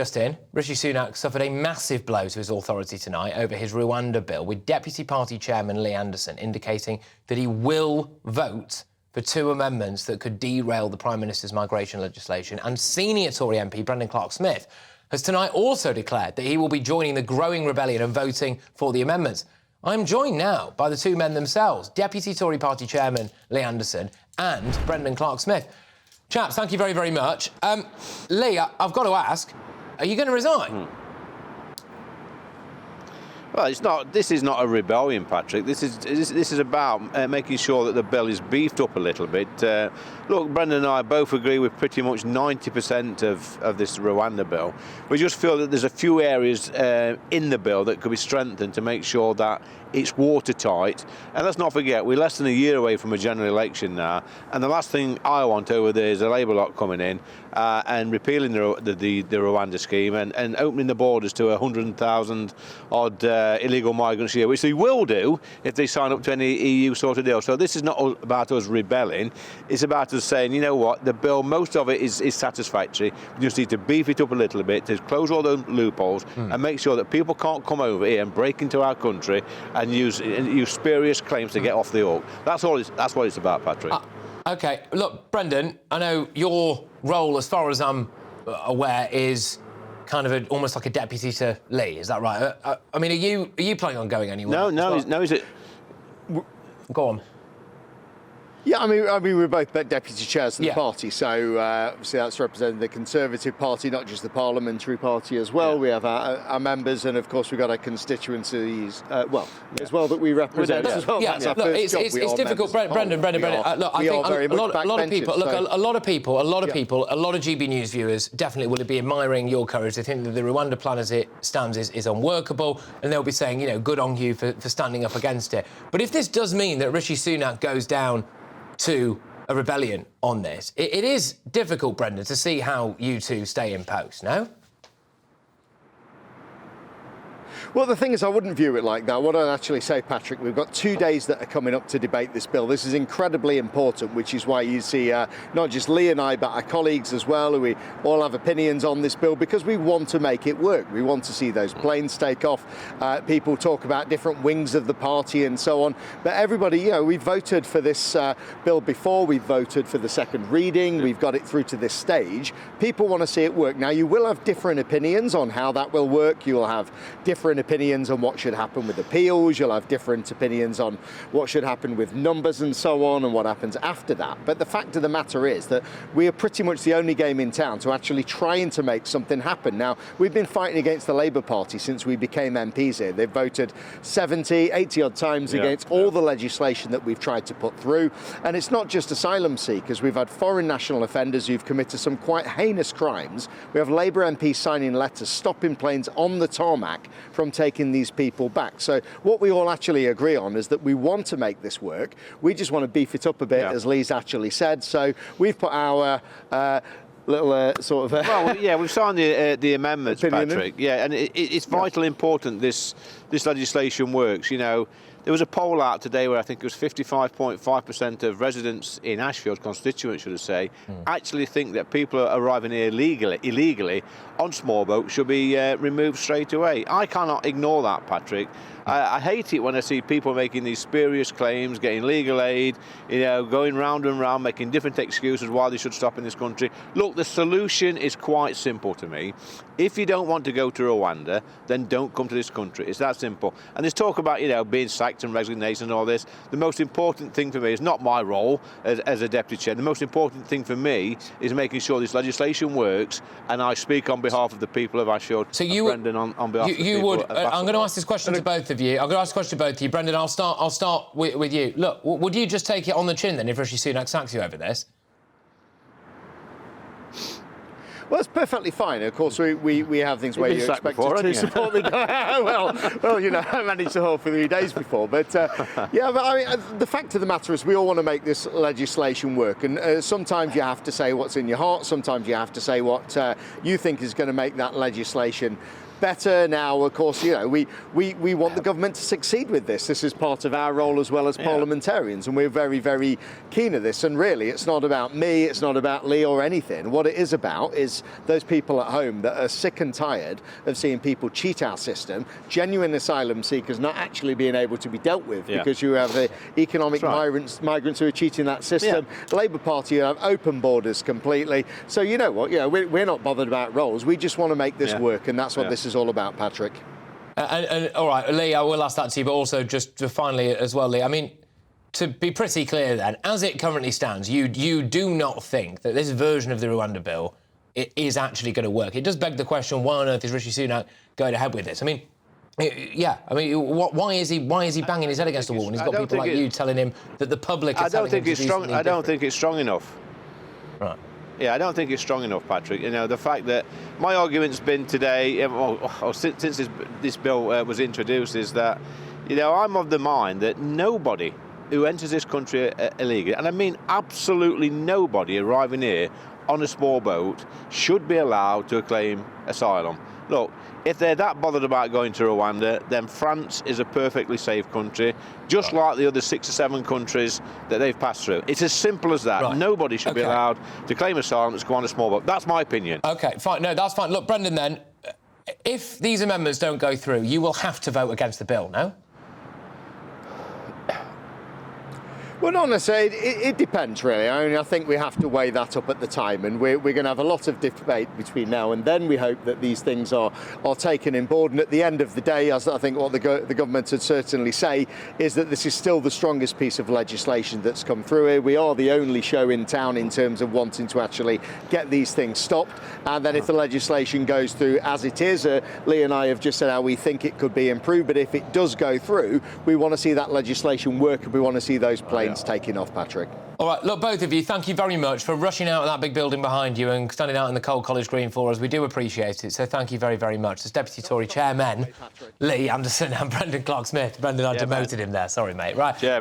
Justin, Rishi Sunak suffered a massive blow to his authority tonight over his Rwanda bill, with Deputy Party Chairman Lee Anderson indicating that he will vote for 2 amendments that could derail the Prime Minister's migration legislation. And senior Tory MP Brendan Clark-Smith has tonight also declared that he will be joining the growing rebellion and voting for the amendments. I'm joined now by the 2 men themselves, Deputy Tory Party Chairman Lee Anderson and Brendan Clark-Smith. Chaps, thank you very, very much. Lee, I've got to ask, are you going to resign? Well, it's not. This is not a rebellion, Patrick. This is about making sure that the bill is beefed up a little bit. Look, Brendan and I both agree with pretty much 90% of this Rwanda bill. We just feel that there's a few areas in the bill that could be strengthened to make sure that it's watertight. And let's not forget, we're less than a year away from a general election now, and the last thing I want over there is a Labour lot coming in and repealing the Rwanda scheme and opening the borders to 100,000 odd illegal migrants a year, which they will do if they sign up to any EU sort of deal. So this is not about us rebelling, it's about us saying, you know what, the bill, most of it is satisfactory. We just need to beef it up a little bit to close all those loopholes and make sure that people can't come over here and break into our country and use spurious claims to get off the hook. That's what it's about, Patrick. OK, look, Brendan, I know your role, as far as I'm aware, is kind of almost like a deputy to Lee. Is that right? I mean, are you planning on going anywhere? No, is it? Go on. Yeah, I mean, we're both deputy chairs of the party, so obviously that's representing the Conservative Party, not just the parliamentary party as well. Yeah. We have our members, and of course we've got our constituencies, as well, that we represent as well. Yeah, look, it's difficult, Brendan. Look, I think a lot of people, a lot of GB News viewers definitely will be admiring your courage. They think that the Rwanda plan as it stands is unworkable, and they'll be saying, you know, good on you for standing up against it. But if this does mean that Rishi Sunak goes down to a rebellion on this, it is difficult, Brendan, to see how you two stay in post, no? Well, the thing is, I wouldn't view it like that. What I'd actually say, Patrick, we've got 2 days that are coming up to debate this bill. This is incredibly important, which is why you see not just Lee and I, but our colleagues as well, who we all have opinions on this bill, because we want to make it work. We want to see those planes take off. People talk about different wings of the party and so on. But everybody, you know, we voted for this bill before. We voted for the second reading. We've got it through to this stage. People want to see it work. Now, you will have different opinions on how that will work. You will have different opinions on what should happen with appeals. You'll have different opinions on what should happen with numbers and so on, and what happens after that. But the fact of the matter is that we are pretty much the only game in town to actually trying to make something happen. Now, we've been fighting against the Labour Party since we became MPs here. They've voted 70, 80 odd times against all the legislation that we've tried to put through. And it's not just asylum seekers. We've had foreign national offenders who've committed some quite heinous crimes. We have Labour MPs signing letters stopping planes on the tarmac from taking these people back. So what we all actually agree on is that we want to make this work. We just want to beef it up a bit, as Lee's actually said. So we've put our little sort of... well, yeah, we've signed the amendments, Patrick. Yeah, and it's vitally important this legislation works. You know, there was a poll out today where I think it was 55.5% of residents in Ashfield, Constituent, should I say, actually think that people arriving here illegally on small boats should be removed straight away. I cannot ignore that, Patrick. I hate it when I see people making these spurious claims, getting legal aid, you know, going round and round, making different excuses why they should stop in this country. Look, the solution is quite simple to me. If you don't want to go to Rwanda, then don't come to this country. It's that simple. And there's talk about, you know, being sacked and resignation and all this. The most important thing for me is not my role as a deputy chair. The most important thing for me is making sure this legislation works, and I speak on behalf of the people of Ashfield. So you, Brendan, on behalf of the people would. I'm going to ask this question to both of you. I'm going to ask a question to both of you. Brendan, I'll start with you. Look, would you just take it on the chin then if Rishi Sunak sacks you over this? Well, it's perfectly fine. Of course, we have things where you're expected to support me. well, you know, I managed to hold for 3 days before. But, yeah, but I mean, the fact of the matter is we all want to make this legislation work. And sometimes you have to say what's in your heart. Sometimes you have to say what you think is going to make that legislation better. Now, of course, you know, we want the government to succeed with this. This is part of our role as well as parliamentarians, and we're very, very keen at this. And really, it's not about me, it's not about Lee or anything. What it is about is those people at home that are sick and tired of seeing people cheat our system, genuine asylum seekers not actually being able to be dealt with because you have the economic migrants who are cheating that system. Labour Party have open borders completely. So you know what? Yeah, we're not bothered about roles. We just want to make this work, and that's what this is all about, Patrick. And all right, Lee, I will ask that to you, but also just finally as well, Lee, I mean, to be pretty clear then, as it currently stands, you do not think that this version of the Rwanda bill is actually going to work. It does beg the question, why on earth is Rishi Sunak going ahead with this? I mean, why is he banging his head against the wall when he's got people like you telling him that the public is telling him to do something different? I don't think it's strong enough. Right. Yeah, I don't think it's strong enough, Patrick. You know, the fact that my argument's been today, since this bill was introduced, is that, you know, I'm of the mind that nobody who enters this country illegally, and I mean absolutely nobody arriving here on a small boat, should be allowed to claim asylum. Look, if they're that bothered about going to Rwanda, then France is a perfectly safe country, just like the other 6 or 7 countries that they've passed through. It's as simple as that. Right. Nobody should be allowed to claim asylum to go on a small boat. That's my opinion. OK, fine. No, that's fine. Look, Brendan, then, if these amendments don't go through, you will have to vote against the bill, no? Well, not necessarily. It depends, really. I mean, I think we have to weigh that up at the time, and we're going to have a lot of debate between now and then. We hope that these things are taken in board, and at the end of the day, as I think what the government would certainly say, is that this is still the strongest piece of legislation that's come through here. We are the only show in town in terms of wanting to actually get these things stopped, and then if the legislation goes through as it is, Lee and I have just said how we think it could be improved, but if it does go through, we want to see that legislation work, and we want to see those planes taking off, Patrick. All right, look, both of you, thank you very much for rushing out of that big building behind you and standing out in the cold College Green for us. We do appreciate it, so thank you very, very much. As Deputy Tory Chairman, Lee Anderson and Brendan Clark-Smith. Brendan, I demoted him there. Sorry, mate. Right. Yeah,